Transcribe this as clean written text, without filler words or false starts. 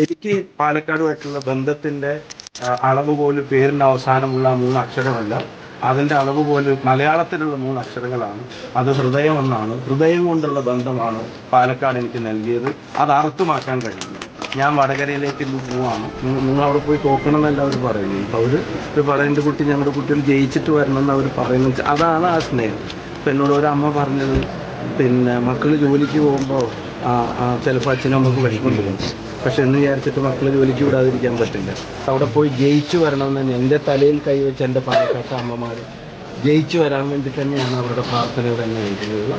എനിക്ക് പാലക്കാടുമായിട്ടുള്ള ബന്ധത്തിന്റെ അളവ് പോലും പേരിന്റെ അവസാനമുള്ള 3 അക്ഷരമല്ല. അതിന്റെ അളവ് പോലും മലയാളത്തിലുള്ള 3 അക്ഷരങ്ങളാണ്. അത് ഹൃദയം എന്നാണ്. ഹൃദയം കൊണ്ടുള്ള ബന്ധമാണ് പാലക്കാട് എനിക്ക് നൽകിയത്. അത് അർത്ഥമാക്കാൻ കഴിയുന്നു. ഞാൻ വടകരയിലേക്ക് ഇന്ന് പോവാണ്. നിങ്ങൾ അവിടെ പോയി തോക്കണം എന്നല്ല അവർ പറയുന്നു. അവർ പറയുന്ന കുട്ടി ഞങ്ങളുടെ കുട്ടികൾ ജയിച്ചിട്ട് വരണം എന്ന് അവർ പറയുന്നത്. അതാണ് ആ സ്നേഹം. ഇപ്പം എന്നോട് ഒരു അമ്മ പറഞ്ഞത്, പിന്നെ മക്കൾ ജോലിക്ക് പോകുമ്പോൾ ചിലപ്പോൾ അച്ഛനും അമ്മക്ക് വിഷമം തോന്നും. പക്ഷെ എന്ന് വിചാരിച്ചിട്ട് മക്കൾ ജോലിക്ക് വിടാതിരിക്കാൻ പറ്റില്ല. അവിടെ പോയി ജയിച്ചു വരണമെന്ന് തന്നെ എൻ്റെ തലയിൽ കൈവച്ച് എൻ്റെ പാലക്കാട്ട് അമ്മമാർ ജയിച്ചു വരാൻ വേണ്ടി തന്നെയാണ് അവരുടെ പ്രാർത്ഥനകൾ തന്നെ കഴിക്കുന്നത്.